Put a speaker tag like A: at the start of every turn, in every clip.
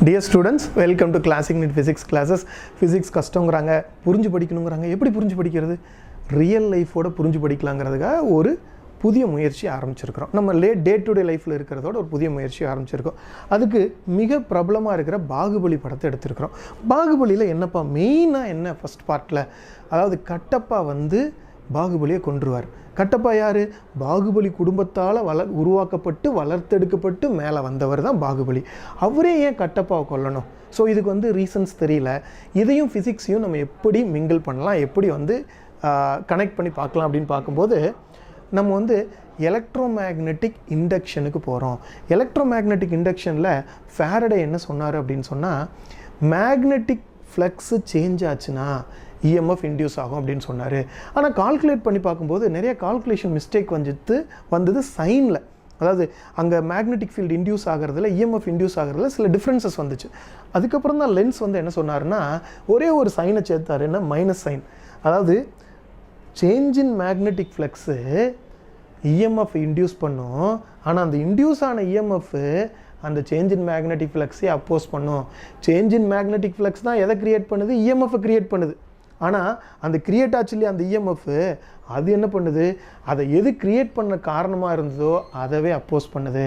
A: Dear students, welcome to Classic NEET Physics classes. Physics கஷ்டங்கறாங்க, புரிஞ்சு படிக்கணும்ங்கறாங்க. எப்படி புரிஞ்சு படிக்கிறது? ரியல் லைஃபோட புரிஞ்சு படிக்கலாம்ங்கறதுக்காக ஒரு புதிய முயற்சி ஆரம்பிச்சிருக்கோம். நம்ம டே டு டே லைஃப்ல இருக்குறதோட ஒரு புதிய முயற்சி ஆரம்பிச்சிருக்கோம். அதுக்கு மிக பிரபலமா இருக்கிற பாகுபலி படத்தை எடுத்துக்கிறோம். பாகுபலியில என்னப்பா மெயினா என்ன ஃபர்ஸ்ட் பார்ட்ல அதாவது கட்டப்பா வந்து பாகுபலியை கொன்றுவார். கட்டப்பா யாரு? பாகுபலி குடும்பத்தால் உருவாக்கப்பட்டு வளர்த்தெடுக்கப்பட்டு மேலே வந்தவர் தான் பாகுபலி. அவரே ஏன் கட்டப்பாவை கொல்லணும்? ஸோ இதுக்கு வந்து ரீசன்ஸ் தெரியல. இதையும் ஃபிசிக்ஸையும் நம்ம எப்படி மிங்கிள் பண்ணலாம், எப்படி வந்து கனெக்ட் பண்ணி பார்க்கலாம் அப்படின்னு பார்க்கும்போது நம்ம வந்து எலக்ட்ரோமேக்னெட்டிக் இண்டக்ஷனுக்கு போகிறோம். எலக்ட்ரோமேக்னெட்டிக் இண்டக்ஷனில் ஃபேரடே என்ன சொன்னார் அப்படின்னு சொன்னால், மேக்னெட்டிக் ஃப்ளக்ஸு சேஞ்ச் ஆச்சுன்னா இஎம்எஃப் இன்டியூஸ் ஆகும் அப்படின்னு சொன்னார். ஆனால் கால்குலேட் பண்ணி பார்க்கும்போது நிறைய கால்குலேஷன் மிஸ்டேக் வந்தது சைனில். அதாவது அங்கே மேக்னெட்டிக் ஃபீல்டு இன்டியூஸ் ஆகிறதுல இஎம்எஃப் இன்டியூஸ் ஆகிறதுல சில டிஃப்ரென்சஸ் வந்துச்சு. அதுக்கப்புறம் தான் லென்ஸ் வந்து என்ன சொன்னார்னா, ஒரே ஒரு சைனை சேர்த்தார். என்ன? Minus sign. அதாவது change in magnetic flux EMF induce பண்ணும். ஆனால் அந்த இன்டியூஸ் ஆன இஎம்எஃப் அந்த சேஞ்ச் இன் மேக்னெட்டிக் ஃப்ளக்ஸை அப்போஸ் பண்ணும். சேஞ்ச் இன் மேக்னெட்டிக் ஃப்ளக்ஸ் தான் எதை க்ரியேட் பண்ணுது? இஎம்எஃப் க்ரியேட் பண்ணுது. ஆனால் அந்த க்ரியேட் ஆச்சு இல்லையா அந்த இஎம்எஃப், அது என்ன பண்ணுது? அதை எது க்ரியேட் பண்ண காரணமாக இருந்ததோ அதவே அப்போஸ் பண்ணுது.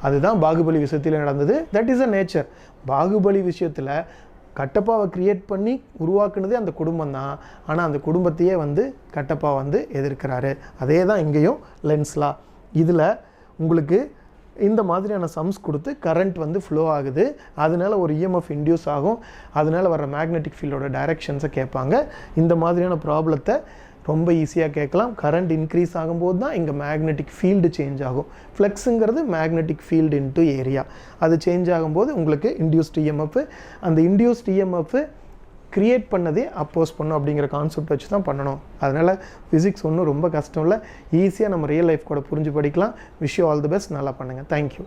A: அதுதான் பாகுபலி விஷயத்தில் நடந்தது. That is a nature. Baahubali விஷயத்தில் கட்டப்பாவை க்ரியேட் பண்ணி உருவாக்குனதே அந்த குடும்பம் தான். ஆனால் அந்த குடும்பத்தையே வந்து கட்டப்பா வந்து எதிர்க்கிறாரு. அதே தான் இங்கேயும் லென்ஸ்லா. இதில் உங்களுக்கு இந்த மாதிரியான சம்ஸ் கொடுத்து கரண்ட் வந்து ஃப்ளோ ஆகுது. அதனால ஒரு இஎம்எஃப் இன்டியூஸ் ஆகும். அதனால் வர மேக்னெட்டிக் ஃபீல்டோட டைரெக்ஷன்ஸை கேட்பாங்க. இந்த மாதிரியான ப்ராப்ளத்தை ரொம்ப ஈஸியாக கேட்கலாம். கரண்ட் இன்க்ரீஸ் ஆகும்போது தான் இங்கே மேக்னெட்டிக் ஃபீல்டு சேஞ்ச் ஆகும். ஃப்ளெக்ஸுங்கிறது மேக்னெட்டிக் ஃபீல்டு இன்ட்டு ஏரியா. அது சேஞ்ச் ஆகும்போது உங்களுக்கு இன்டியூஸ்ட் இஎம்எஃப், அந்த இன்டியூஸ்ட் இஎம்எஃப் க்ரியேட் பண்ணதே அப்போஸ் பண்ணும் அப்படிங்கிற கான்செப்ட் வச்சு தான் பண்ணணும். அதனால் ஃபிசிக்ஸ் ஒன்றும் ரொம்ப கஷ்டம் இல்லை. ஈஸியாக நம்ம ரியல் லைஃப் கூட புரிஞ்சு படிக்கலாம். Wish you all the best. நல்லா பண்ணுங்கள். தேங்க்யூ.